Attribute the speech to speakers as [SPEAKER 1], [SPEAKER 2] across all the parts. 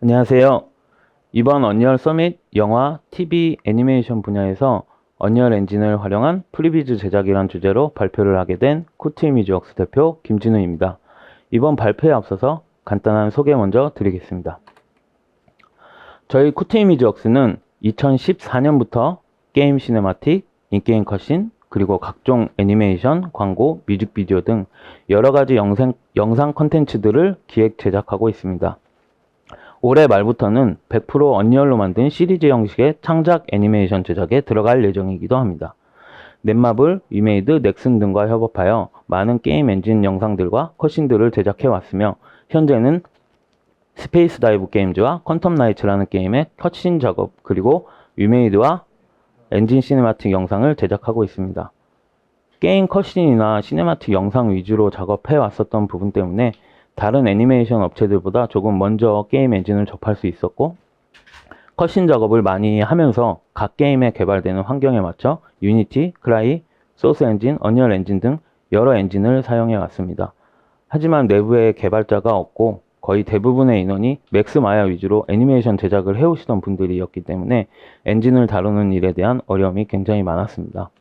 [SPEAKER 1] 안녕하세요. 이번 언리얼 서밋 영화, TV, 애니메이션 분야에서 언리얼 엔진을 활용한 프리비즈 제작이란 주제로 발표를 하게 된 코트 이미지웍스 대표 김진우입니다. 이번 발표에 앞서서 간단한 소개 먼저 드리겠습니다. 저희 코트 이미지웍스는 2014년부터 게임 시네마틱, 인게임 컷신, 그리고 각종 애니메이션, 광고, 뮤직비디오 등 여러가지 영상 컨텐츠들을 기획 제작하고 있습니다. 올해 말부터는 100% 언리얼로 만든 시리즈 형식의 창작 애니메이션 제작에 들어갈 예정이기도 합니다. 넷마블, 위메이드, 넥슨 등과 협업하여 많은 게임 엔진 영상들과 컷신들을 제작해 왔으며 현재는 스페이스 다이브 게임즈와 퀀텀 나이츠라는 게임의 컷신 작업 그리고 위메이드와 엔진 시네마틱 영상을 제작하고 있습니다. 게임 컷신이나 시네마틱 영상 위주로 작업해 왔었던 부분 때문에 다른 애니메이션 업체들보다 조금 먼저 게임 엔진을 접할 수 있었고 컷신 작업을 많이 하면서 각 게임에 개발되는 환경에 맞춰 유니티, 크라이, 소스 엔진, 언리얼 엔진 등 여러 엔진을 사용해 왔습니다. 하지만 내부에 개발자가 없고 거의 대부분의 인원이 맥스 마야 위주로 애니메이션 제작을 해오시던 분들이었기 때문에 엔진을 다루는 일에 대한 어려움이 굉장히 많았습니다.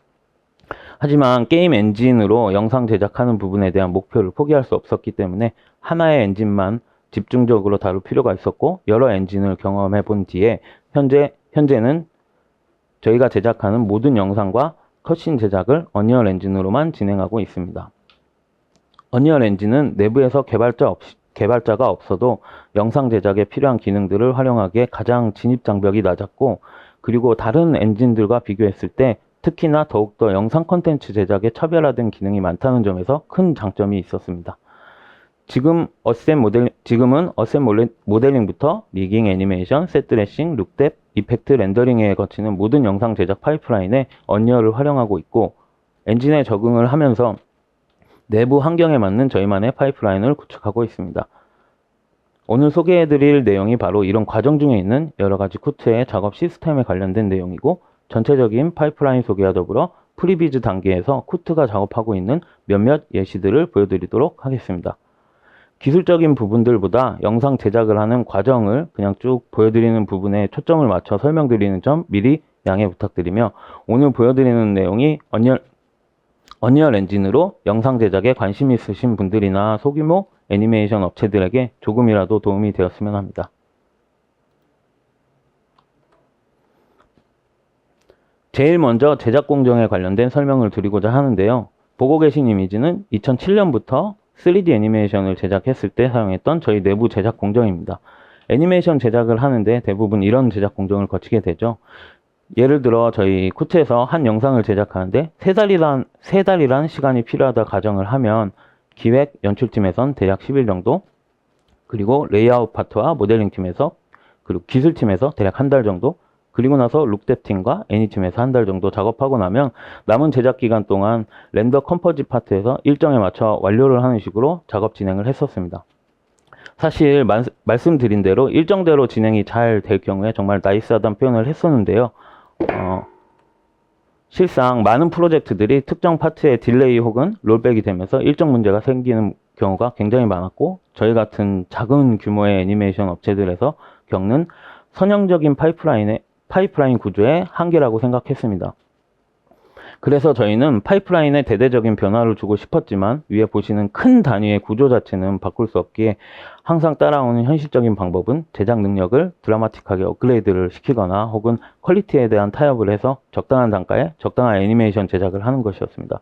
[SPEAKER 1] 하지만 게임 엔진으로 영상 제작하는 부분에 대한 목표를 포기할 수 없었기 때문에 하나의 엔진만 집중적으로 다룰 필요가 있었고 여러 엔진을 경험해 본 뒤에 현재는 저희가 제작하는 모든 영상과 컷신 제작을 언리얼 엔진으로만 진행하고 있습니다. 언리얼 엔진은 내부에서 개발자가 없어도 영상 제작에 필요한 기능들을 활용하기에 가장 진입 장벽이 낮았고 그리고 다른 엔진들과 비교했을 때 특히나 더욱더 영상 콘텐츠 제작에 차별화된 기능이 많다는 점에서 큰 장점이 있었습니다. 지금은 어셋 모델링부터 리깅, 애니메이션, 셋드레싱, 룩뎁, 이펙트, 렌더링에 거치는 모든 영상 제작 파이프라인에 언리얼을 활용하고 있고 엔진에 적응을 하면서 내부 환경에 맞는 저희만의 파이프라인을 구축하고 있습니다. 오늘 소개해드릴 내용이 바로 이런 과정 중에 있는 여러가지 코트의 작업 시스템에 관련된 내용이고 전체적인 파이프라인 소개와 더불어 프리비즈 단계에서 코트가 작업하고 있는 몇몇 예시들을 보여드리도록 하겠습니다. 기술적인 부분들보다 영상 제작을 하는 과정을 그냥 쭉 보여드리는 부분에 초점을 맞춰 설명드리는 점 미리 양해 부탁드리며 오늘 보여드리는 내용이 언리얼 엔진으로 영상 제작에 관심 있으신 분들이나 소규모 애니메이션 업체들에게 조금이라도 도움이 되었으면 합니다. 제일 먼저 제작 공정에 관련된 설명을 드리고자 하는데요. 보고 계신 이미지는 2007년부터 3D 애니메이션을 제작했을 때 사용했던 저희 내부 제작 공정입니다. 애니메이션 제작을 하는데 대부분 이런 제작 공정을 거치게 되죠. 예를 들어 저희 코트에서 한 영상을 제작하는데 3달이란 시간이 필요하다 가정을 하면 기획, 연출팀에선 대략 10일 정도 그리고 레이아웃 파트와 모델링 팀에서 그리고 기술팀에서 대략 한 달 정도 그리고 나서 룩뎁 팀과 애니팀에서 한 달 정도 작업하고 나면 남은 제작 기간 동안 렌더 컴포지 파트에서 일정에 맞춰 완료를 하는 식으로 작업 진행을 했었습니다. 사실 말씀드린 대로 일정대로 진행이 잘 될 경우에 정말 나이스하다는 표현을 했었는데요. 실상 많은 프로젝트들이 특정 파트의 딜레이 혹은 롤백이 되면서 일정 문제가 생기는 경우가 굉장히 많았고 저희 같은 작은 규모의 애니메이션 업체들에서 겪는 선형적인 파이프라인 구조의 한계라고 생각했습니다. 그래서 저희는 파이프라인에 대대적인 변화를 주고 싶었지만 위에 보시는 큰 단위의 구조 자체는 바꿀 수 없기에 항상 따라오는 현실적인 방법은 제작 능력을 드라마틱하게 업그레이드를 시키거나 혹은 퀄리티에 대한 타협을 해서 적당한 단가에 적당한 애니메이션 제작을 하는 것이었습니다.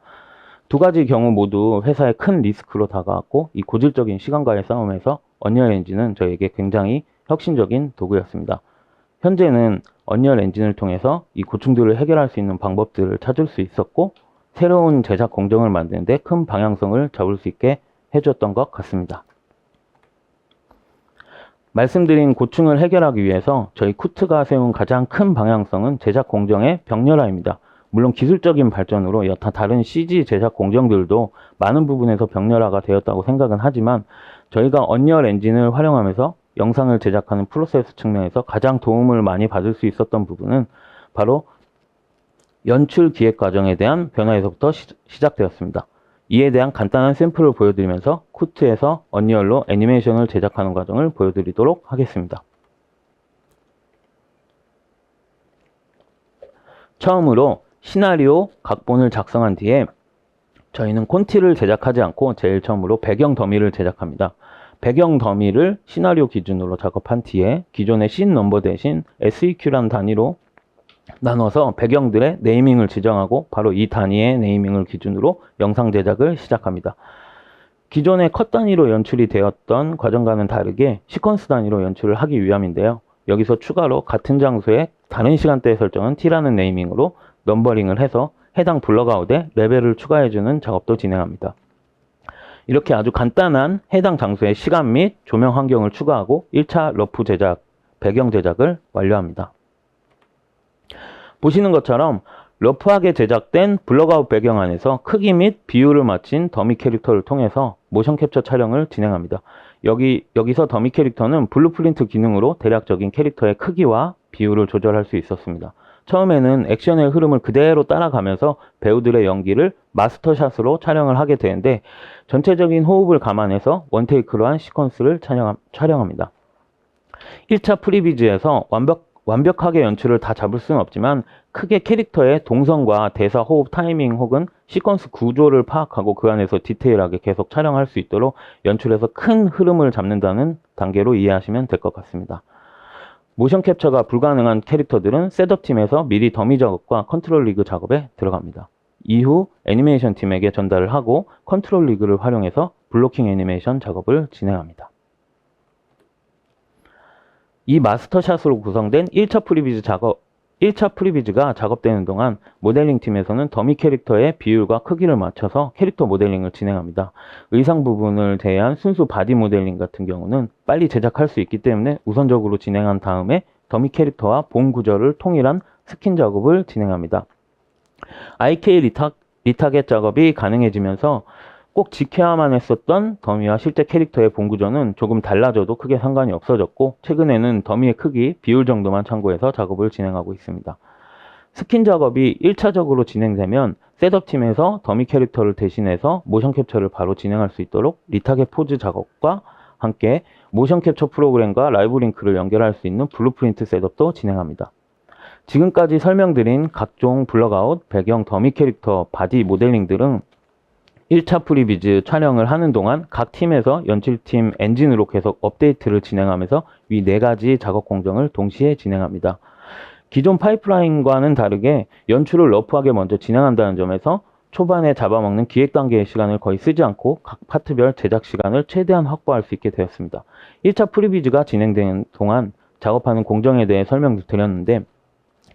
[SPEAKER 1] 두 가지 경우 모두 회사의 큰 리스크로 다가왔고 이 고질적인 시간과의 싸움에서 언리얼 엔진은 저에게 굉장히 혁신적인 도구였습니다. 현재는 언리얼 엔진을 통해서 이 고충들을 해결할 수 있는 방법들을 찾을 수 있었고 새로운 제작 공정을 만드는 데 큰 방향성을 잡을 수 있게 해줬던 것 같습니다. 말씀드린 고충을 해결하기 위해서 저희 코트가 세운 가장 큰 방향성은 제작 공정의 병렬화입니다. 물론 기술적인 발전으로 여타 다른 CG 제작 공정들도 많은 부분에서 병렬화가 되었다고 생각은 하지만 저희가 언리얼 엔진을 활용하면서 영상을 제작하는 프로세스 측면에서 가장 도움을 많이 받을 수 있었던 부분은 바로 연출 기획 과정에 대한 변화에서부터 시작되었습니다. 이에 대한 간단한 샘플을 보여드리면서 코트에서 언리얼로 애니메이션을 제작하는 과정을 보여드리도록 하겠습니다. 처음으로 시나리오 각본을 작성한 뒤에 저희는 콘티를 제작하지 않고 제일 처음으로 배경 더미를 제작합니다. 배경 더미를 시나리오 기준으로 작업한 뒤에 기존의 씬 넘버 대신 SEQ란 단위로 나눠서 배경들의 네이밍을 지정하고 바로 이 단위의 네이밍을 기준으로 영상 제작을 시작합니다. 기존의 컷 단위로 연출이 되었던 과정과는 다르게 시퀀스 단위로 연출을 하기 위함인데요. 여기서 추가로 같은 장소에 다른 시간대에 설정한 T라는 네이밍으로 넘버링을 해서 해당 블럭아웃에 레벨을 추가해주는 작업도 진행합니다. 이렇게 아주 간단한 해당 장소의 시간 및 조명 환경을 추가하고 1차 러프 제작, 배경 제작을 완료합니다. 보시는 것처럼 러프하게 제작된 블럭아웃 배경 안에서 크기 및 비율을 맞춘 더미 캐릭터를 통해서 모션 캡처 촬영을 진행합니다. 여기서 더미 캐릭터는 블루프린트 기능으로 대략적인 캐릭터의 크기와 비율을 조절할 수 있었습니다. 처음에는 액션의 흐름을 그대로 따라가면서 배우들의 연기를 마스터샷으로 촬영을 하게 되는데 전체적인 호흡을 감안해서 원테이크로 한 시퀀스를 촬영합니다. 1차 프리비즈에서 완벽하게 연출을 다 잡을 수는 없지만 크게 캐릭터의 동선과 대사 호흡 타이밍 혹은 시퀀스 구조를 파악하고 그 안에서 디테일하게 계속 촬영할 수 있도록 연출에서 큰 흐름을 잡는다는 단계로 이해하시면 될 것 같습니다. 모션 캡처가 불가능한 캐릭터들은 셋업 팀에서 미리 더미 작업과 컨트롤 리그 작업에 들어갑니다. 이후 애니메이션 팀에게 전달을 하고 컨트롤 리그를 활용해서 블로킹 애니메이션 작업을 진행합니다. 이 마스터샷으로 구성된 1차 프리비즈가 작업되는 동안 모델링 팀에서는 더미 캐릭터의 비율과 크기를 맞춰서 캐릭터 모델링을 진행합니다. 의상 부분을 제외한 순수 바디 모델링 같은 경우는 빨리 제작할 수 있기 때문에 우선적으로 진행한 다음에 더미 캐릭터와 본 구조를 통일한 스킨 작업을 진행합니다. IK 리타겟 작업이 가능해지면서 꼭 지켜야만 했었던 더미와 실제 캐릭터의 본 구조는 조금 달라져도 크게 상관이 없어졌고 최근에는 더미의 크기, 비율 정도만 참고해서 작업을 진행하고 있습니다. 스킨 작업이 1차적으로 진행되면 셋업팀에서 더미 캐릭터를 대신해서 모션 캡처를 바로 진행할 수 있도록 리타겟 포즈 작업과 함께 모션 캡처 프로그램과 라이브 링크를 연결할 수 있는 블루프린트 셋업도 진행합니다. 지금까지 설명드린 각종 블럭아웃, 배경, 더미 캐릭터, 바디 모델링들은 1차 프리비즈 촬영을 하는 동안 각 팀에서 연출팀 엔진으로 계속 업데이트를 진행하면서 위 4가지 작업 공정을 동시에 진행합니다. 기존 파이프라인과는 다르게 연출을 러프하게 먼저 진행한다는 점에서 초반에 잡아먹는 기획 단계의 시간을 거의 쓰지 않고 각 파트별 제작 시간을 최대한 확보할 수 있게 되었습니다. 1차 프리비즈가 진행되는 동안 작업하는 공정에 대해 설명을 드렸는데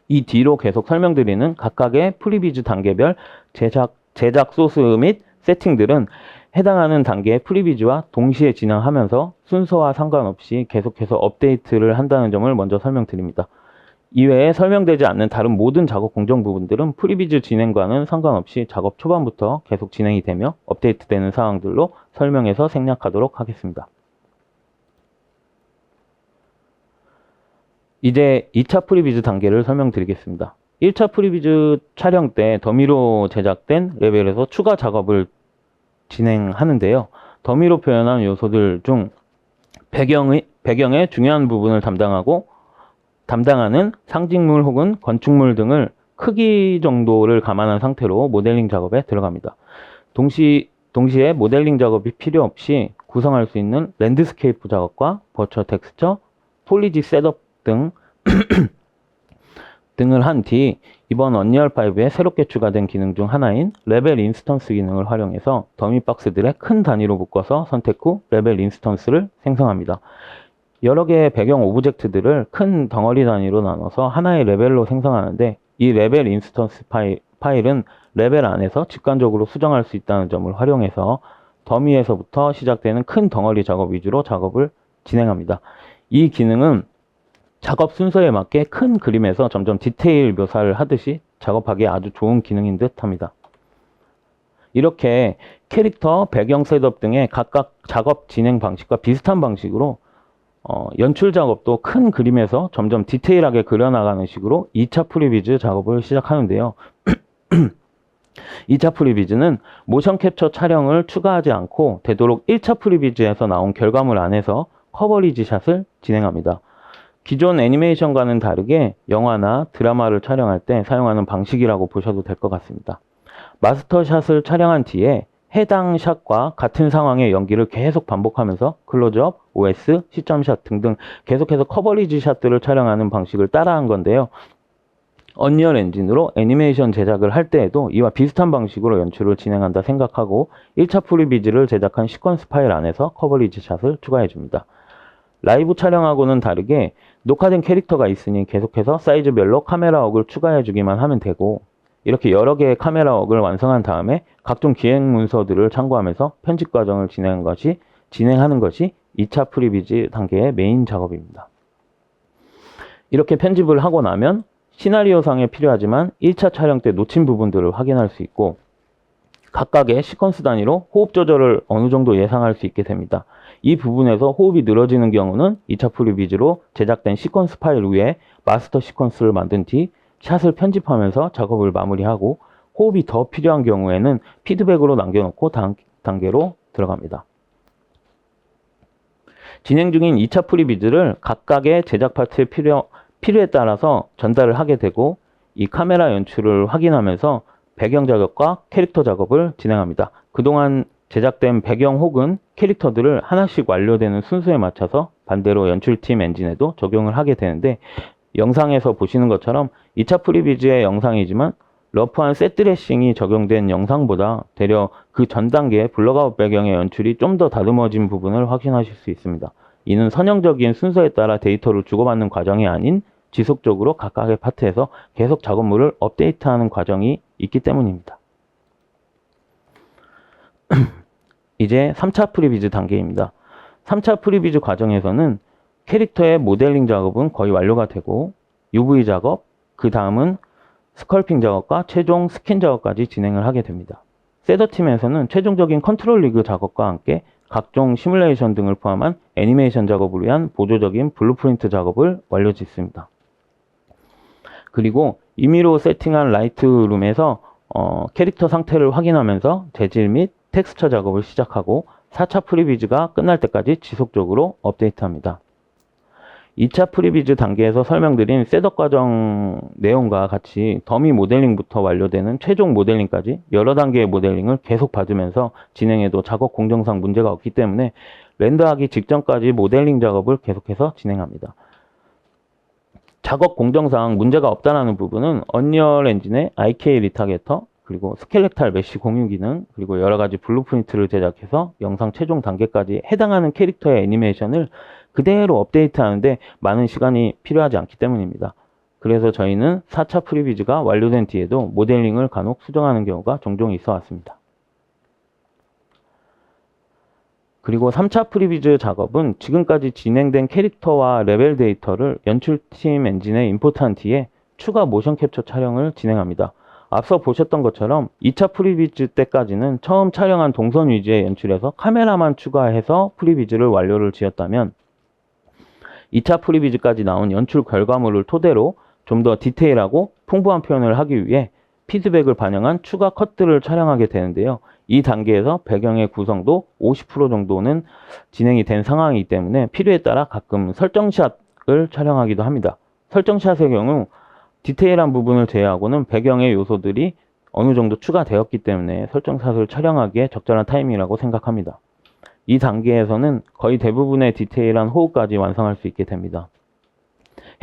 [SPEAKER 1] 이 뒤로 계속 설명드리는 각각의 프리비즈 단계별 제작 소스 및 세팅들은 해당하는 단계의 프리비즈와 동시에 진행하면서 순서와 상관없이 계속해서 업데이트를 한다는 점을 먼저 설명드립니다. 이외에 설명되지 않는 다른 모든 작업 공정 부분들은 프리비즈 진행과는 상관없이 작업 초반부터 계속 진행이 되며 업데이트되는 사항들로 설명해서 생략하도록 하겠습니다. 이제 2차 프리비즈 단계를 설명드리겠습니다. 1차 프리비즈 촬영 때 더미로 제작된 레벨에서 추가 작업을 진행하는데요. 더미로 표현한 요소들 중 배경의 중요한 부분을 담당하는 상징물 혹은 건축물 등을 크기 정도를 감안한 상태로 모델링 작업에 들어갑니다. 동시에 모델링 작업이 필요 없이 구성할 수 있는 랜드스케이프 작업과 버추어 텍스처, 폴리지 셋업 등을 한 뒤 이번 언리얼5에 새롭게 추가된 기능 중 하나인 레벨 인스턴스 기능을 활용해서 더미 박스들의 큰 단위로 묶어서 선택 후 레벨 인스턴스를 생성합니다. 여러 개의 배경 오브젝트들을 큰 덩어리 단위로 나눠서 하나의 레벨로 생성하는데 이 레벨 인스턴스 파일은 레벨 안에서 직관적으로 수정할 수 있다는 점을 활용해서 더미에서부터 시작되는 큰 덩어리 작업 위주로 작업을 진행합니다. 이 기능은 작업 순서에 맞게 큰 그림에서 점점 디테일 묘사를 하듯이 작업하기에 아주 좋은 기능인 듯 합니다. 이렇게 캐릭터, 배경 셋업 등의 각각 작업 진행 방식과 비슷한 방식으로 연출 작업도 큰 그림에서 점점 디테일하게 그려나가는 식으로 2차 프리비즈 작업을 시작하는데요. 2차 프리비즈는 모션 캡처 촬영을 추가하지 않고 되도록 1차 프리비즈에서 나온 결과물 안에서 커버리지 샷을 진행합니다. 기존 애니메이션과는 다르게 영화나 드라마를 촬영할 때 사용하는 방식이라고 보셔도 될 것 같습니다. 마스터샷을 촬영한 뒤에 해당 샷과 같은 상황의 연기를 계속 반복하면서 클로즈업, OS, 시점샷 등등 계속해서 커버리지 샷들을 촬영하는 방식을 따라한 건데요. 언리얼 엔진으로 애니메이션 제작을 할 때에도 이와 비슷한 방식으로 연출을 진행한다 생각하고 1차 프리비즈를 제작한 시퀀스 파일 안에서 커버리지 샷을 추가해 줍니다. 라이브 촬영하고는 다르게 녹화된 캐릭터가 있으니 계속해서 사이즈별로 카메라 웍을 추가해 주기만 하면 되고, 이렇게 여러 개의 카메라 웍을 완성한 다음에 각종 기획 문서들을 참고하면서 편집 과정을 진행하는 것이 2차 프리비즈 단계의 메인 작업입니다. 이렇게 편집을 하고 나면 시나리오상에 필요하지만 1차 촬영 때 놓친 부분들을 확인할 수 있고, 각각의 시퀀스 단위로 호흡 조절을 어느 정도 예상할 수 있게 됩니다. 이 부분에서 호흡이 늘어지는 경우는 2차 프리비즈로 제작된 시퀀스 파일 위에 마스터 시퀀스를 만든 뒤 샷을 편집하면서 작업을 마무리하고, 호흡이 더 필요한 경우에는 피드백으로 남겨놓고 단계로 들어갑니다. 진행 중인 2차 프리비즈를 각각의 제작 파트의 필요에 따라서 전달을 하게 되고, 이 카메라 연출을 확인하면서 배경 작업과 캐릭터 작업을 진행합니다. 그동안 제작된 배경 혹은 캐릭터들을 하나씩 완료되는 순서에 맞춰서 반대로 연출팀 엔진에도 적용을 하게 되는데, 영상에서 보시는 것처럼 2차 프리비즈의 영상이지만 러프한 셋드레싱이 적용된 영상보다 되려 그 전 단계의 블럭아웃 배경의 연출이 좀 더 다듬어진 부분을 확인하실 수 있습니다. 이는 선형적인 순서에 따라 데이터를 주고받는 과정이 아닌 지속적으로 각각의 파트에서 계속 작업물을 업데이트하는 과정이 있기 때문입니다. 이제 3차 프리비즈 단계입니다. 3차 프리비즈 과정에서는 캐릭터의 모델링 작업은 거의 완료가 되고, UV 작업, 그 다음은 스컬핑 작업과 최종 스킨 작업까지 진행을 하게 됩니다. 셋업팀에서는 최종적인 컨트롤 리그 작업과 함께 각종 시뮬레이션 등을 포함한 애니메이션 작업을 위한 보조적인 블루프린트 작업을 완료짓습니다. 그리고 임의로 세팅한 라이트룸에서 캐릭터 상태를 확인하면서 재질 및 텍스처 작업을 시작하고 4차 프리비즈가 끝날 때까지 지속적으로 업데이트합니다. 2차 프리비즈 단계에서 설명드린 셋업 과정 내용과 같이 더미 모델링부터 완료되는 최종 모델링까지 여러 단계의 모델링을 계속 받으면서 진행해도 작업 공정상 문제가 없기 때문에 렌더하기 직전까지 모델링 작업을 계속해서 진행합니다. 작업 공정상 문제가 없다는 부분은 언리얼 엔진의 IK 리타게터, 그리고 스켈레탈 메쉬 공유 기능, 그리고 여러 가지 블루프린트를 제작해서 영상 최종 단계까지 해당하는 캐릭터의 애니메이션을 그대로 업데이트하는데 많은 시간이 필요하지 않기 때문입니다. 그래서 저희는 4차 프리비즈가 완료된 뒤에도 모델링을 간혹 수정하는 경우가 종종 있어 왔습니다. 그리고 3차 프리비즈 작업은 지금까지 진행된 캐릭터와 레벨 데이터를 연출팀 엔진에 임포트한 뒤에 추가 모션 캡처 촬영을 진행합니다. 앞서 보셨던 것처럼 2차 프리비즈 때까지는 처음 촬영한 동선 위주의 연출에서 카메라만 추가해서 프리비즈를 완료를 지었다면, 2차 프리비즈까지 나온 연출 결과물을 토대로 좀 더 디테일하고 풍부한 표현을 하기 위해 피드백을 반영한 추가 컷들을 촬영하게 되는데요. 이 단계에서 배경의 구성도 50% 정도는 진행이 된 상황이기 때문에 필요에 따라 가끔 설정샷을 촬영하기도 합니다. 설정샷의 경우 디테일한 부분을 제외하고는 배경의 요소들이 어느 정도 추가되었기 때문에 설정샷을 촬영하기에 적절한 타이밍이라고 생각합니다. 이 단계에서는 거의 대부분의 디테일한 호흡까지 완성할 수 있게 됩니다.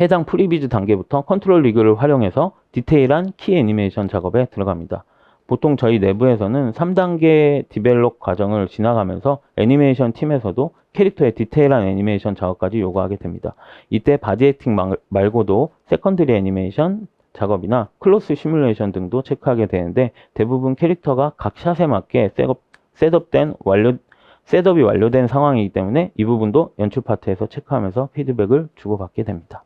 [SPEAKER 1] 해당 프리비즈 단계부터 컨트롤 리그를 활용해서 디테일한 키 애니메이션 작업에 들어갑니다. 보통 저희 내부에서는 3단계 디벨롭 과정을 지나가면서 애니메이션 팀에서도 캐릭터의 디테일한 애니메이션 작업까지 요구하게 됩니다. 이때 바디 액팅 말고도 세컨드리 애니메이션 작업이나 클로스 시뮬레이션 등도 체크하게 되는데, 대부분 캐릭터가 각 샷에 맞게 셋업이 완료된 상황이기 때문에 이 부분도 연출 파트에서 체크하면서 피드백을 주고받게 됩니다.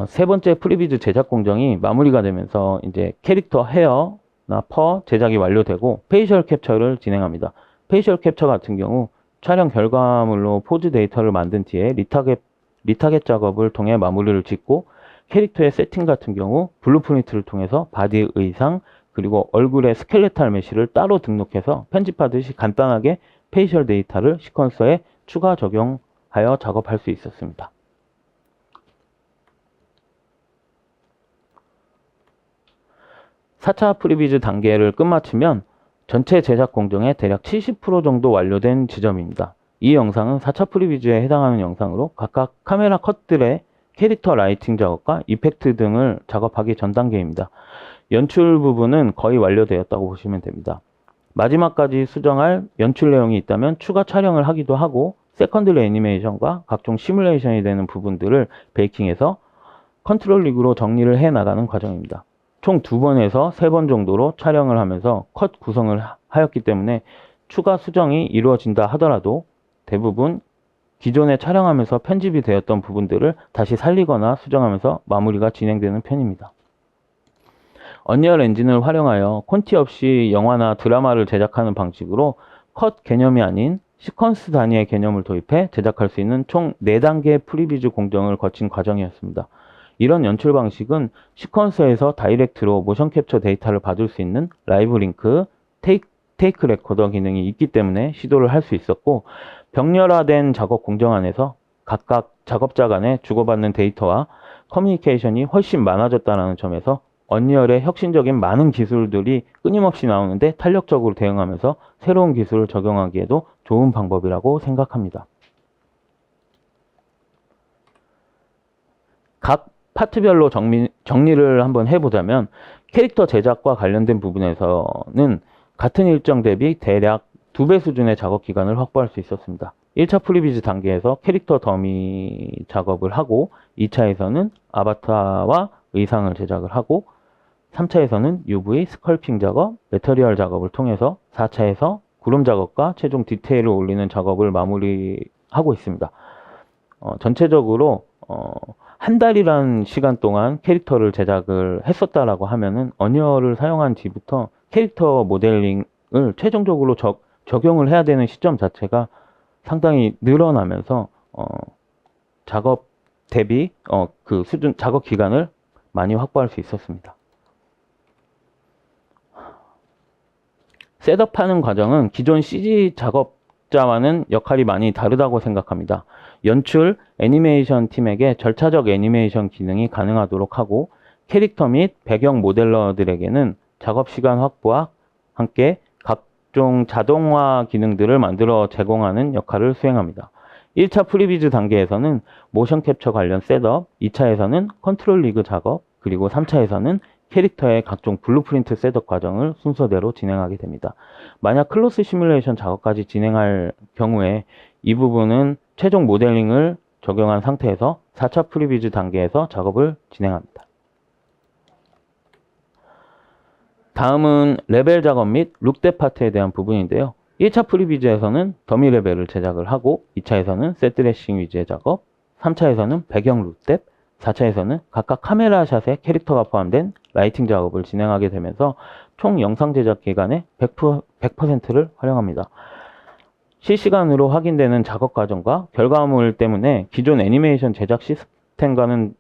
[SPEAKER 1] 세 번째 프리비즈 제작 공정이 마무리가 되면서 이제 캐릭터 헤어나 퍼 제작이 완료되고 페이셜 캡처를 진행합니다. 페이셜 캡처 같은 경우 촬영 결과물로 포즈 데이터를 만든 뒤에 리타겟 작업을 통해 마무리를 짓고, 캐릭터의 세팅 같은 경우 블루프린트를 통해서 바디 의상, 그리고 얼굴의 스켈레탈 메쉬를 따로 등록해서 편집하듯이 간단하게 페이셜 데이터를 시퀀서에 추가 적용하게 하여 작업할 수 있었습니다. (4차) 프리비즈 단계를 끝마치면 전체 제작 공정의 대략 70% 정도 완료된 지점입니다. 이 영상은 4차 프리비즈에 해당하는 영상으로 각각 카메라 컷들의 캐릭터 라이팅 작업과 이펙트 등을 작업하기 전 단계입니다. 연출 부분은 거의 완료되었다고 보시면 됩니다. 마지막까지 수정할 연출 내용이 있다면 추가 촬영을 하기도 하고 세컨드리 애니메이션과 각종 시뮬레이션이 되는 부분들을 베이킹해서 컨트롤 리그로 정리를 해 나가는 과정입니다. 총 2번에서 3번 정도로 촬영을 하면서 컷 구성을 하였기 때문에 추가 수정이 이루어진다 하더라도 대부분 기존에 촬영하면서 편집이 되었던 부분들을 다시 살리거나 수정하면서 마무리가 진행되는 편입니다. 언리얼 엔진을 활용하여 콘티 없이 영화나 드라마를 제작하는 방식으로 컷 개념이 아닌 시퀀스 단위의 개념을 도입해 제작할 수 있는 총 4단계 프리비즈 공정을 거친 과정이었습니다. 이런 연출 방식은 시퀀서에서 다이렉트로 모션 캡처 데이터를 받을 수 있는 라이브 링크, 테이크 레코더 기능이 있기 때문에 시도를 할 수 있었고, 병렬화된 작업 공정 안에서 각각 작업자 간에 주고받는 데이터와 커뮤니케이션이 훨씬 많아졌다는 점에서 언리얼의 혁신적인 많은 기술들이 끊임없이 나오는데 탄력적으로 대응하면서 새로운 기술을 적용하기에도 좋은 방법이라고 생각합니다. 각 파트별로 정리를 한번 해보자면 캐릭터 제작과 관련된 부분에서는 같은 일정 대비 대략 2배 수준의 작업 기간을 확보할 수 있었습니다. 1차 프리비즈 단계에서 캐릭터 더미 작업을 하고 2차에서는 아바타와 의상을 제작을 하고 3차에서는 UV, 스컬핑 작업, 매터리얼 작업을 통해서 4차에서 구름 작업과 최종 디테일을 올리는 작업을 마무리하고 있습니다. 전체적으로 한 달이라는 시간 동안 캐릭터를 제작을 했었다라고 하면은 언리얼을 사용한 뒤부터 캐릭터 모델링을 최종적으로 적용을 해야 되는 시점 자체가 상당히 늘어나면서 작업 대비 그 수준 작업 기간을 많이 확보할 수 있었습니다. 셋업하는 과정은 기존 CG 작업자와는 역할이 많이 다르다고 생각합니다. 연출, 애니메이션 팀에게 절차적 애니메이션 기능이 가능하도록 하고 캐릭터 및 배경 모델러들에게는 작업 시간 확보와 함께 각종 자동화 기능들을 만들어 제공하는 역할을 수행합니다. 1차 프리비즈 단계에서는 모션 캡처 관련 셋업, 2차에서는 컨트롤 리그 작업, 그리고 3차에서는 캐릭터의 각종 블루프린트 셋업 과정을 순서대로 진행하게 됩니다. 만약 클로스 시뮬레이션 작업까지 진행할 경우에 이 부분은 최종 모델링을 적용한 상태에서 4차 프리비즈 단계에서 작업을 진행합니다. 다음은 레벨 작업 및 룩뎁 파트에 대한 부분인데요. 1차 프리비즈에서는 더미 레벨을 제작을 하고 2차에서는 셋 드레싱 위주의 작업, 3차에서는 배경 룩뎁, 4차에서는 각각 카메라 샷에 캐릭터가 포함된 라이팅 작업을 진행하게 되면서 총 영상 제작 기간의 100%를 활용합니다. 실시간으로 확인되는 작업 과정과 결과물 때문에 기존 애니메이션 제작 시스템과는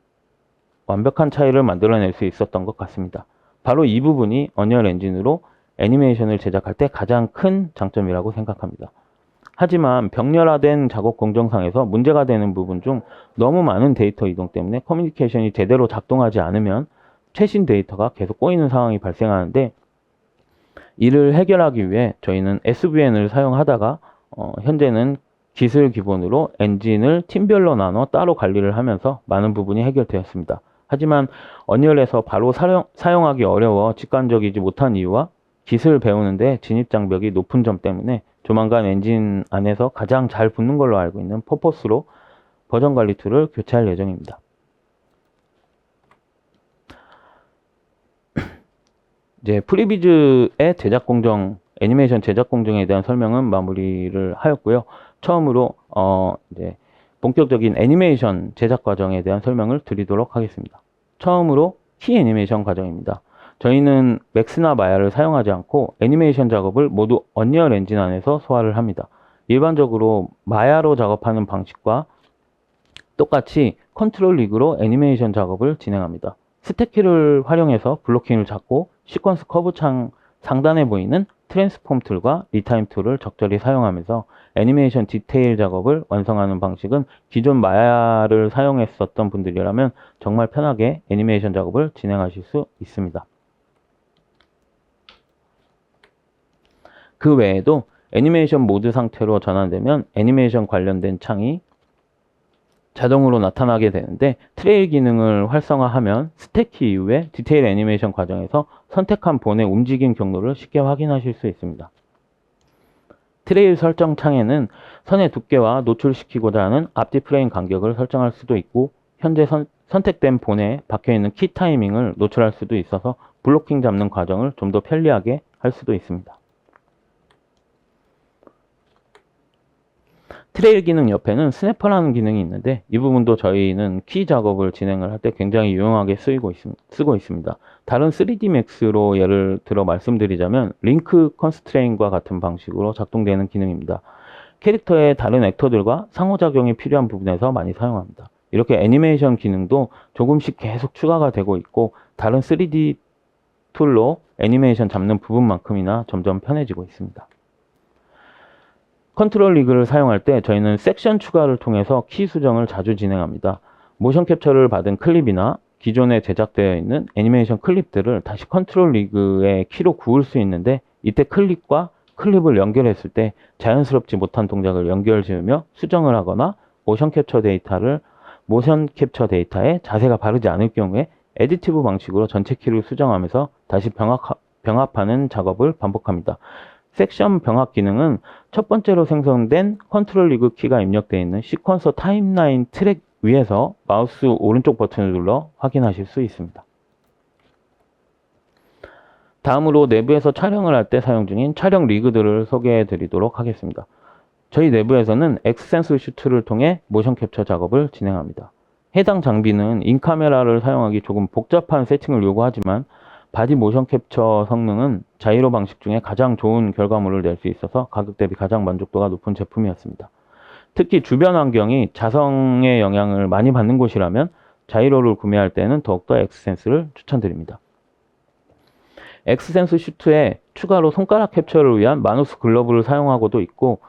[SPEAKER 1] 완벽한 차이를 만들어낼 수 있었던 것 같습니다. 바로 이 부분이 언리얼 엔진으로 애니메이션을 제작할 때 가장 큰 장점이라고 생각합니다. 하지만 병렬화된 작업 공정상에서 문제가 되는 부분 중 너무 많은 데이터 이동 때문에 커뮤니케이션이 제대로 작동하지 않으면 최신 데이터가 계속 꼬이는 상황이 발생하는데, 이를 해결하기 위해 저희는 SVN을 사용하다가 현재는 기술 기본으로 엔진을 팀별로 나눠 따로 관리를 하면서 많은 부분이 해결되었습니다. 하지만 언리얼에서 바로 사용하기 어려워 직관적이지 못한 이유와 기술 배우는데 진입 장벽이 높은 점 때문에 조만간 엔진 안에서 가장 잘 붙는 걸로 알고 있는 퍼포스로 버전 관리 툴을 교체할 예정입니다. 이제 프리비즈의 제작 공정, 애니메이션 제작 공정에 대한 설명은 마무리를 하였고요. 처음으로 이제 본격적인 애니메이션 제작 과정에 대한 설명을 드리도록 하겠습니다. 처음으로 키 애니메이션 과정입니다. 저희는 맥스나 마야를 사용하지 않고 애니메이션 작업을 모두 언리얼 엔진 안에서 소화를 합니다. 일반적으로 마야로 작업하는 방식과 똑같이 컨트롤 리그로 애니메이션 작업을 진행합니다. 스택키를 활용해서 블로킹을 잡고 시퀀스 커브 창 상단에 보이는 트랜스폼 툴과 리타임 툴을 적절히 사용하면서 애니메이션 디테일 작업을 완성하는 방식은 기존 마야를 사용했었던 분들이라면 정말 편하게 애니메이션 작업을 진행하실 수 있습니다. 그 외에도 애니메이션 모드 상태로 전환되면 애니메이션 관련된 창이 자동으로 나타나게 되는데, 트레일 기능을 활성화하면 스택키 이후에 디테일 애니메이션 과정에서 선택한 본의 움직임 경로를 쉽게 확인하실 수 있습니다. 트레일 설정 창에는 선의 두께와 노출시키고자 하는 앞뒤 프레임 간격을 설정할 수도 있고, 현재 선택된 본에 박혀있는 키 타이밍을 노출할 수도 있어서 블로킹 잡는 과정을 좀 더 편리하게 할 수도 있습니다. 트레일 기능 옆에는 스냅퍼라는 기능이 있는데, 이 부분도 저희는 키 작업을 진행을 할 때 굉장히 유용하게 쓰고 있습니다. 다른 3D Max로 예를 들어 말씀드리자면 링크 컨스트레인과 같은 방식으로 작동되는 기능입니다. 캐릭터의 다른 액터들과 상호작용이 필요한 부분에서 많이 사용합니다. 이렇게 애니메이션 기능도 조금씩 계속 추가가 되고 있고, 다른 3D 툴로 애니메이션 잡는 부분만큼이나 점점 편해지고 있습니다. 컨트롤 리그를 사용할 때 저희는 섹션 추가를 통해서 키 수정을 자주 진행합니다. 모션 캡처를 받은 클립이나 기존에 제작되어 있는 애니메이션 클립들을 다시 컨트롤 리그의 키로 구울 수 있는데, 이때 클립과 클립을 연결했을 때 자연스럽지 못한 동작을 연결 지으며 수정을 하거나 모션 캡처 데이터에 자세가 바르지 않을 경우에 에디티브 방식으로 전체 키를 수정하면서 다시 병합하는 작업을 반복합니다. 섹션 병합 기능은 첫 번째로 생성된 컨트롤 리그 키가 입력되어 있는 시퀀서 타임라인 트랙 위에서 마우스 오른쪽 버튼을 눌러 확인하실 수 있습니다. 다음으로 내부에서 촬영을 할 때 사용 중인 촬영 리그들을 소개해 드리도록 하겠습니다. 저희 내부에서는 엑스센스 슈트를 통해 모션 캡처 작업을 진행합니다. 해당 장비는 인카메라를 사용하기 조금 복잡한 세팅을 요구하지만 바디 모션 캡처 성능은 자이로 방식 중에 가장 좋은 결과물을 낼 수 있어서 가격 대비 가장 만족도가 높은 제품이었습니다. 특히 주변 환경이 자성의 영향을 많이 받는 곳이라면 자이로를 구매할 때는 더욱더 엑스센스를 추천드립니다. 엑스센스 슈트에 추가로 손가락 캡처를 위한 마누스 글러브를 사용하고도 있고,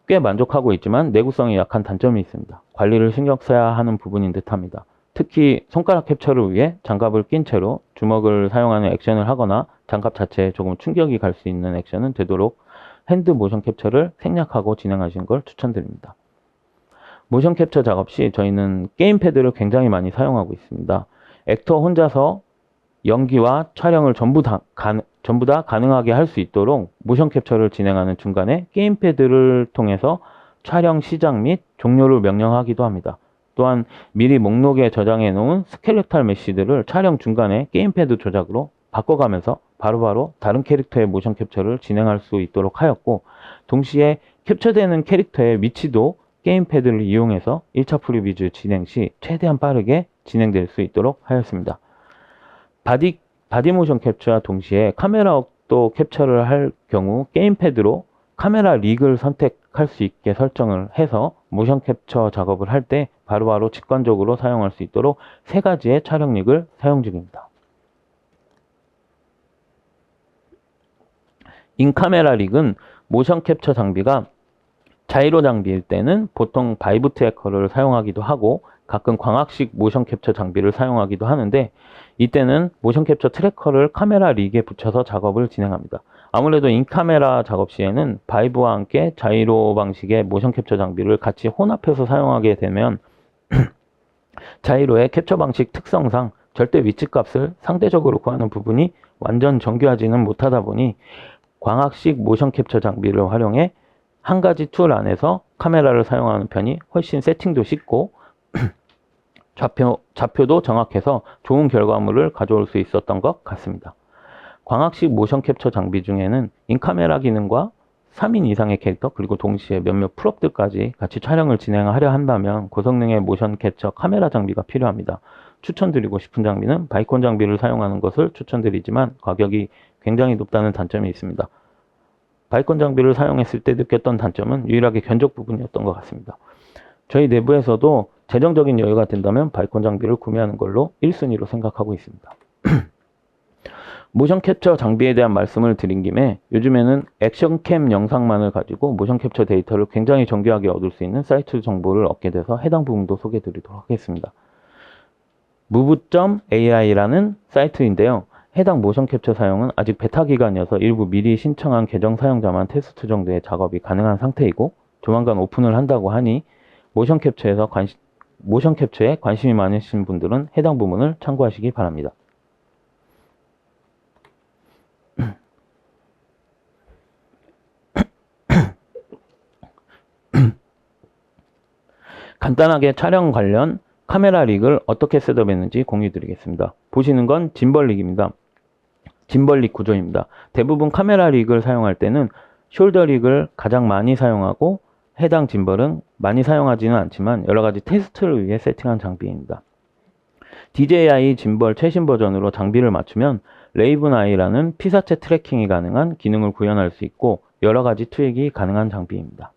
[SPEAKER 1] 꽤 만족하고 있지만 내구성이 약한 단점이 있습니다. 관리를 신경 써야 하는 부분인 듯합니다. 특히 손가락 캡처를 위해 장갑을 낀 채로 주먹을 사용하는 액션을 하거나 장갑 자체에 조금 충격이 갈 수 있는 액션은 되도록 핸드 모션 캡처를 생략하고 진행하시는 걸 추천드립니다. 모션 캡처 작업 시 저희는 게임패드를 굉장히 많이 사용하고 있습니다. 액터 혼자서 연기와 촬영을 전부 다 가능하게 할 수 있도록 모션 캡처를 진행하는 중간에 게임패드를 통해서 촬영 시작 및 종료를 명령하기도 합니다. 또한 미리 목록에 저장해 놓은 스켈레탈 메시들을 촬영 중간에 게임패드 조작으로 바꿔가면서 바로바로 다른 캐릭터의 모션 캡처를 진행할 수 있도록 하였고, 동시에 캡처되는 캐릭터의 위치도 게임패드를 이용해서 1차 프리뷰 진행 시 최대한 빠르게 진행될 수 있도록 하였습니다. 바디 모션 캡처와 동시에 카메라도 캡처를 할 경우 게임패드로 카메라 릭을 선택할 수 있게 설정을 해서 모션 캡처 작업을 할 때 바로바로 직관적으로 사용할 수 있도록 3가지의 촬영 릭을 사용 중입니다. 인카메라 릭은 모션 캡처 장비가 자이로 장비일 때는 보통 바이브 트래커를 사용하기도 하고, 가끔 광학식 모션 캡처 장비를 사용하기도 하는데, 이때는 모션 캡처 트래커를 카메라 릭에 붙여서 작업을 진행합니다. 아무래도 인카메라 작업 시에는 바이브와 함께 자이로 방식의 모션 캡처 장비를 같이 혼합해서 사용하게 되면 자이로의 캡처 방식 특성상 절대 위치값을 상대적으로 구하는 부분이 완전 정교하지는 못하다 보니 광학식 모션 캡처 장비를 활용해 한 가지 툴 안에서 카메라를 사용하는 편이 훨씬 세팅도 쉽고 좌표도 정확해서 좋은 결과물을 가져올 수 있었던 것 같습니다. 광학식 모션 캡처 장비 중에는 인카메라 기능과 3인 이상의 캐릭터, 그리고 동시에 몇몇 프롭들까지 같이 촬영을 진행하려 한다면 고성능의 모션 캡처 카메라 장비가 필요합니다. 추천드리고 싶은 장비는 바이콘 장비를 사용하는 것을 추천드리지만 가격이 굉장히 높다는 단점이 있습니다. 바이콘 장비를 사용했을 때 느꼈던 단점은 유일하게 견적 부분이었던 것 같습니다. 저희 내부에서도 재정적인 여유가 된다면 바이콘 장비를 구매하는 걸로 1순위로 생각하고 있습니다. 모션 캡처 장비에 대한 말씀을 드린 김에 요즘에는 액션캠 영상만을 가지고 모션 캡처 데이터를 굉장히 정교하게 얻을 수 있는 사이트 정보를 얻게 돼서 해당 부분도 소개해 드리도록 하겠습니다. move.ai라는 사이트인데요. 해당 모션 캡처 사용은 아직 베타 기간이어서 일부 미리 신청한 계정 사용자만 테스트 정도의 작업이 가능한 상태이고 조만간 오픈을 한다고 하니 모션 캡처에 관심이 많으신 분들은 해당 부분을 참고하시기 바랍니다. 간단하게 촬영 관련 카메라 릭을 어떻게 셋업했는지 공유 드리겠습니다. 보시는 건 짐벌 릭입니다. 짐벌 릭 구조입니다. 대부분 카메라 릭을 사용할 때는 숄더 릭을 가장 많이 사용하고 해당 짐벌은 많이 사용하지는 않지만 여러가지 테스트를 위해 세팅한 장비입니다. DJI 짐벌 최신 버전으로 장비를 맞추면 레이븐 아이라는 피사체 트래킹이 가능한 기능을 구현할 수 있고 여러가지 투입이 가능한 장비입니다.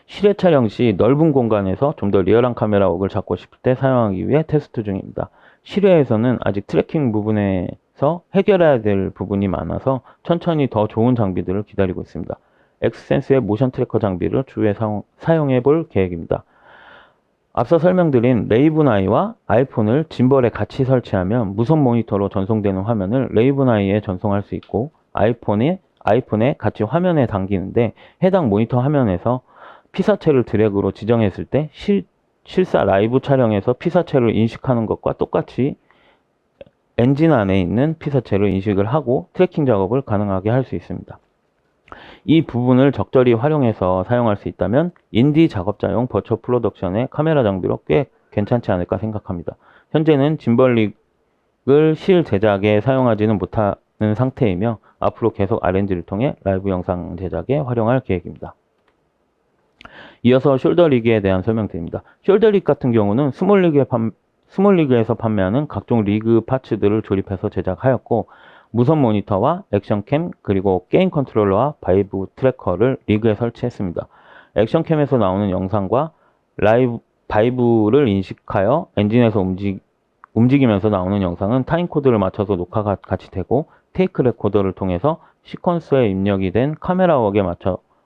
[SPEAKER 1] 실외 촬영 시 넓은 공간에서 좀 더 리얼한 카메라 웍을 잡고 싶을 때 사용하기 위해 테스트 중입니다. 실외에서는 아직 트래킹 부분에서 해결해야 될 부분이 많아서 천천히 더 좋은 장비들을 기다리고 있습니다. 엑스센스의 모션 트래커 장비를 추후에 사용해 볼 계획입니다. 앞서 설명드린 레이븐 아이와 아이폰을 짐벌에 같이 설치하면 무선 모니터로 전송되는 화면을 레이븐 아이에 전송할 수 있고 아이폰에 같이 화면에 당기는데 해당 모니터 화면에서 피사체를 드래그로 지정했을 때 실사 라이브 촬영에서 피사체를 인식하는 것과 똑같이 엔진 안에 있는 피사체를 인식을 하고 트래킹 작업을 가능하게 할 수 있습니다. 이 부분을 적절히 활용해서 사용할 수 있다면 인디 작업자용 버추어 프로덕션의 카메라 장비로 꽤 괜찮지 않을까 생각합니다. 현재는 짐벌 릭을 실 제작에 사용하지는 못하는 상태이며 앞으로 계속 R&D를 통해 라이브 영상 제작에 활용할 계획입니다. 이어서 숄더 리그에 대한 설명드립니다. 숄더 리그 같은 경우는 스몰 리그에서 판매하는 각종 리그 파츠들을 조립해서 제작하였고 무선 모니터와 액션캠 그리고 게임 컨트롤러와 바이브 트래커를 리그에 설치했습니다. 액션캠에서 나오는 영상과 바이브를 인식하여 엔진에서 움직이면서 나오는 영상은 타임코드를 맞춰서 녹화가 같이 되고 테이크 레코더를 통해서 시퀀스에 입력이 된 카메라 웍에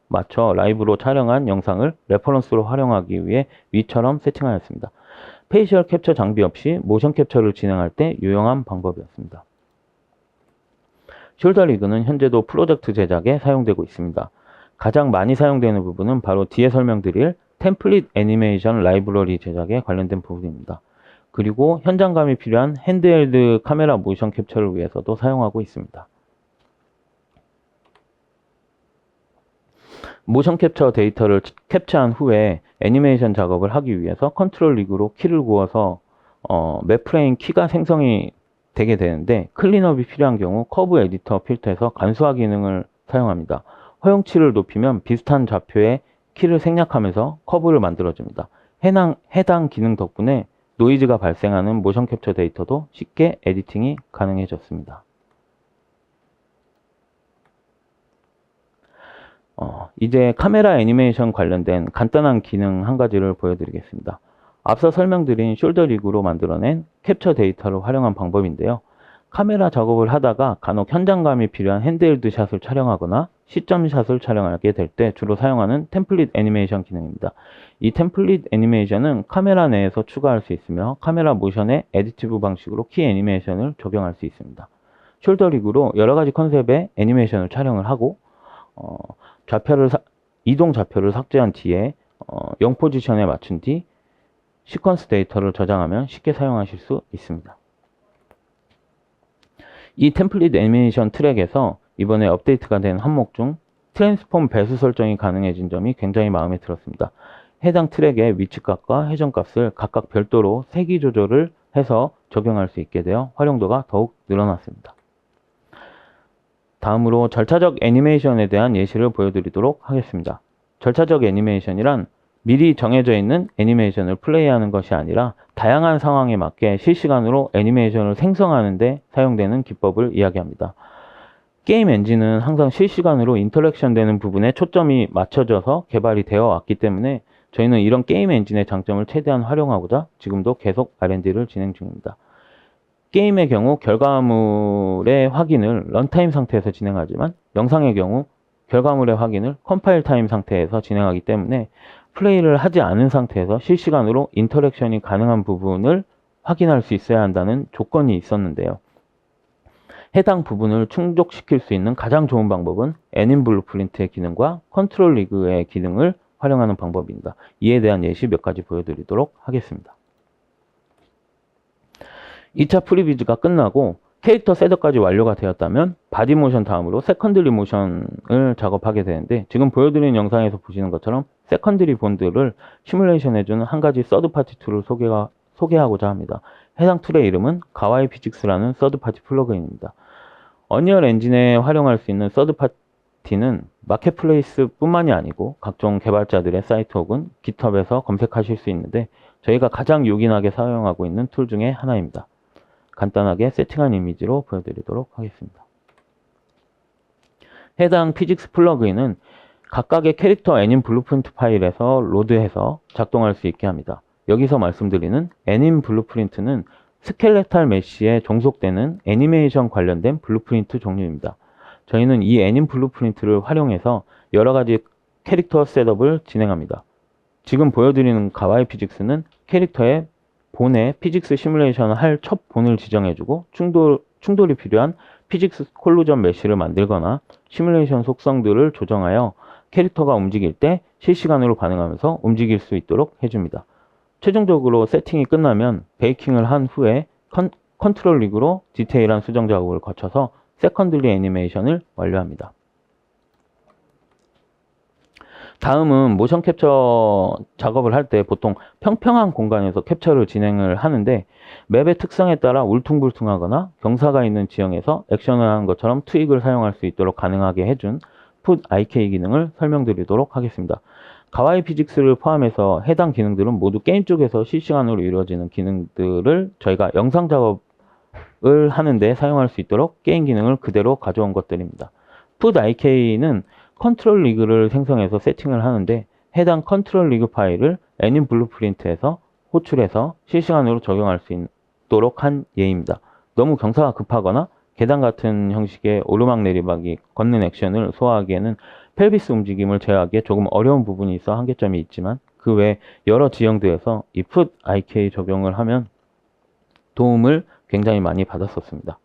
[SPEAKER 1] 맞춰 라이브로 촬영한 영상을 레퍼런스로 활용하기 위해 위처럼 세팅하였습니다. 페이셜 캡처 장비 없이 모션 캡처를 진행할 때 유용한 방법이었습니다. 숄더 리그는 현재도 프로젝트 제작에 사용되고 있습니다. 가장 많이 사용되는 부분은 바로 뒤에 설명드릴 템플릿 애니메이션 라이브러리 제작에 관련된 부분입니다. 그리고 현장감이 필요한 핸드헬드 카메라 모션 캡처를 위해서도 사용하고 있습니다. 모션 캡처 데이터를 캡처한 후에 애니메이션 작업을 하기 위해서 컨트롤 리그로 키를 구워서 맵 프레임 키가 생성이 되게 되는데 클린업이 필요한 경우 커브 에디터 필터에서 간소화 기능을 사용합니다. 허용치를 높이면 비슷한 좌표의 키를 생략하면서 커브를 만들어줍니다. 해당 기능 덕분에 노이즈가 발생하는 모션 캡처 데이터도 쉽게 에디팅이 가능해졌습니다. 이제 카메라 애니메이션 관련된 간단한 기능 한 가지를 보여드리겠습니다. 앞서 설명드린 숄더 리그로 만들어낸 캡처 데이터를 활용한 방법인데요. 카메라 작업을 하다가 간혹 현장감이 필요한 핸드헬드 샷을 촬영하거나 시점 샷을 촬영하게 될 때 주로 사용하는 템플릿 애니메이션 기능입니다. 이 템플릿 애니메이션은 카메라 내에서 추가할 수 있으며 카메라 모션의 애디티브 방식으로 키 애니메이션을 적용할 수 있습니다. 숄더 리그로 여러가지 컨셉의 애니메이션을 촬영을 하고 이동 좌표를 삭제한 뒤에 0 포지션에 맞춘 뒤 시퀀스 데이터를 저장하면 쉽게 사용하실 수 있습니다. 이 템플릿 애니메이션 트랙에서 이번에 업데이트가 된 항목 중 트랜스폼 배수 설정이 가능해진 점이 굉장히 마음에 들었습니다. 해당 트랙의 위치값과 회전값을 각각 별도로 세기 조절을 해서 적용할 수 있게 되어 활용도가 더욱 늘어났습니다. 다음으로 절차적 애니메이션에 대한 예시를 보여드리도록 하겠습니다. 절차적 애니메이션이란 미리 정해져 있는 애니메이션을 플레이하는 것이 아니라 다양한 상황에 맞게 실시간으로 애니메이션을 생성하는 데 사용되는 기법을 이야기합니다. 게임 엔진은 항상 실시간으로 인터랙션 되는 부분에 초점이 맞춰져서 개발이 되어 왔기 때문에 저희는 이런 게임 엔진의 장점을 최대한 활용하고자 지금도 계속 R&D를 진행 중입니다. 게임의 경우 결과물의 확인을 런타임 상태에서 진행하지만 영상의 경우 결과물의 확인을 컴파일 타임 상태에서 진행하기 때문에 플레이를 하지 않은 상태에서 실시간으로 인터랙션이 가능한 부분을 확인할 수 있어야 한다는 조건이 있었는데요. 해당 부분을 충족시킬 수 있는 가장 좋은 방법은 애닌 블루프린트의 기능과 컨트롤 리그의 기능을 활용하는 방법입니다. 이에 대한 예시 몇 가지 보여드리도록 하겠습니다. 2차 프리뷰가 끝나고 캐릭터 셋업까지 완료가 되었다면 바디 모션 다음으로 세컨드리 모션을 작업하게 되는데, 지금 보여드리는 영상에서 보시는 것처럼 세컨드리 본드를 시뮬레이션해주는 한 가지 서드파티 툴을 소개하고자 합니다. 해당 툴의 이름은 가와이 피직스라는 서드파티 플러그인입니다. 언리얼 엔진에 활용할 수 있는 서드파티는 마켓플레이스 뿐만이 아니고 각종 개발자들의 사이트 혹은 깃허브에서 검색하실 수 있는데, 저희가 가장 요긴하게 사용하고 있는 툴 중에 하나입니다. 간단하게 세팅한 이미지로 보여드리도록 하겠습니다. 해당 피직스 플러그인은 각각의 캐릭터 애닌 블루프린트 파일에서 로드해서 작동할 수 있게 합니다. 여기서 말씀드리는 애닌 블루프린트는 스켈레탈 메쉬에 종속되는 애니메이션 관련된 블루프린트 종류입니다. 저희는 이 애닌 블루프린트를 활용해서 여러가지 캐릭터 셋업을 진행합니다. 지금 보여드리는 가와이 피직스는 캐릭터의 본에 피직스 시뮬레이션을 할 첫 본을 지정해주고 충돌이 필요한 피직스 콜루전 메쉬를 만들거나 시뮬레이션 속성들을 조정하여 캐릭터가 움직일 때 실시간으로 반응하면서 움직일 수 있도록 해줍니다. 최종적으로 세팅이 끝나면 베이킹을 한 후에 컨트롤 리그로 디테일한 수정 작업을 거쳐서 세컨드리 애니메이션을 완료합니다. 다음은 모션 캡처 작업을 할 때 보통 평평한 공간에서 캡처를 진행을 하는데, 맵의 특성에 따라 울퉁불퉁하거나 경사가 있는 지형에서 액션을 하는 것처럼 트윅을 사용할 수 있도록 가능하게 해준 Put IK 기능을 설명드리도록 하겠습니다. 가와이 피직스를 포함해서 해당 기능들은 모두 게임 쪽에서 실시간으로 이루어지는 기능들을 저희가 영상 작업을 하는데 사용할 수 있도록 게임 기능을 그대로 가져온 것들입니다. Put IK는 컨트롤 리그를 생성해서 세팅을 하는데, 해당 컨트롤 리그 파일을 애닌 블루프린트에서 호출해서 실시간으로 적용할 수 있도록 한 예입니다. 너무 경사가 급하거나 계단 같은 형식의 오르막내리막이 걷는 액션을 소화하기에는 펠비스 움직임을 제어하기에 조금 어려운 부분이 있어 한계점이 있지만, 그 외 여러 지형들에서 이 Put IK 적용을 하면 도움을 굉장히 많이 받았었습니다.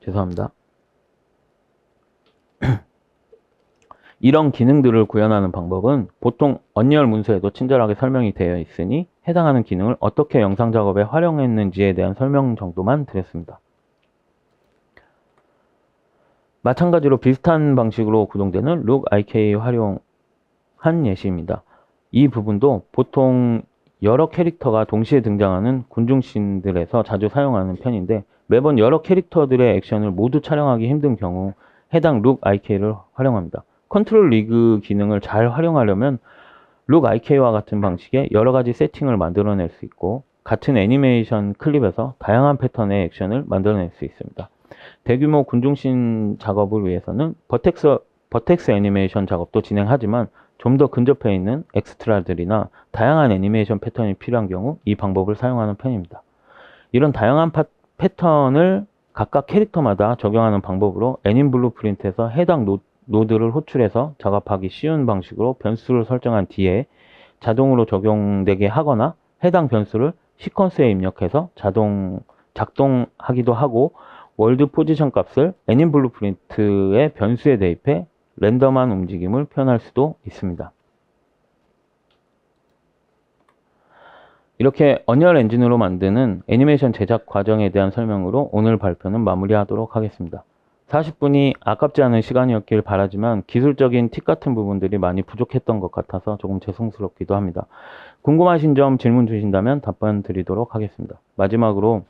[SPEAKER 1] 죄송합니다. 이런 기능들을 구현하는 방법은 보통 언리얼 문서에도 친절하게 설명이 되어 있으니 해당하는 기능을 어떻게 영상 작업에 활용했는지에 대한 설명 정도만 드렸습니다. 마찬가지로 비슷한 방식으로 구동되는 Look IK 활용한 예시입니다. 이 부분도 보통 여러 캐릭터가 동시에 등장하는 군중씬들에서 자주 사용하는 편인데, 매번 여러 캐릭터들의 액션을 모두 촬영하기 힘든 경우 해당 Look IK를 활용합니다. 컨트롤 리그 기능을 잘 활용하려면 Look IK와 같은 방식의 여러가지 세팅을 만들어낼 수 있고, 같은 애니메이션 클립에서 다양한 패턴의 액션을 만들어낼 수 있습니다. 대규모 군중씬 작업을 위해서는 버텍스 애니메이션 작업도 진행하지만, 좀 더 근접해 있는 엑스트라들이나 다양한 애니메이션 패턴이 필요한 경우 이 방법을 사용하는 편입니다. 이런 다양한 패턴을 각각 캐릭터마다 적용하는 방법으로 애닌 블루프린트에서 해당 노드를 호출해서 작업하기 쉬운 방식으로 변수를 설정한 뒤에 자동으로 적용되게 하거나, 해당 변수를 시퀀스에 입력해서 작동하기도 하고, 월드 포지션 값을 애닌 블루프린트의 변수에 대입해 랜덤한 움직임을 표현할 수도 있습니다. 이렇게 언리얼 엔진으로 만드는 애니메이션 제작 과정에 대한 설명으로 오늘 발표는 마무리하도록 하겠습니다. 40분이 아깝지 않은 시간이었길 바라지만 기술적인 팁 같은 부분들이 많이 부족했던 것 같아서 조금 죄송스럽기도 합니다. 궁금하신 점 질문 주신다면 답변 드리도록 하겠습니다. 마지막으로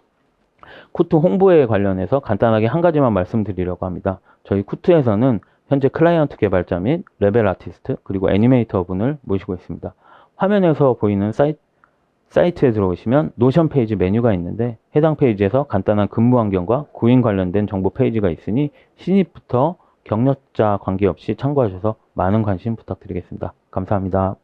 [SPEAKER 1] 쿠트 홍보에 관련해서 간단하게 한 가지만 말씀드리려고 합니다. 저희 쿠트에서는 현재 클라이언트 개발자 및 레벨 아티스트 그리고 애니메이터 분을 모시고 있습니다. 화면에서 보이는 사이트에 들어오시면 노션 페이지 메뉴가 있는데, 해당 페이지에서 간단한 근무 환경과 구인 관련된 정보 페이지가 있으니 신입부터 경력자 관계없이 참고하셔서 많은 관심 부탁드리겠습니다. 감사합니다.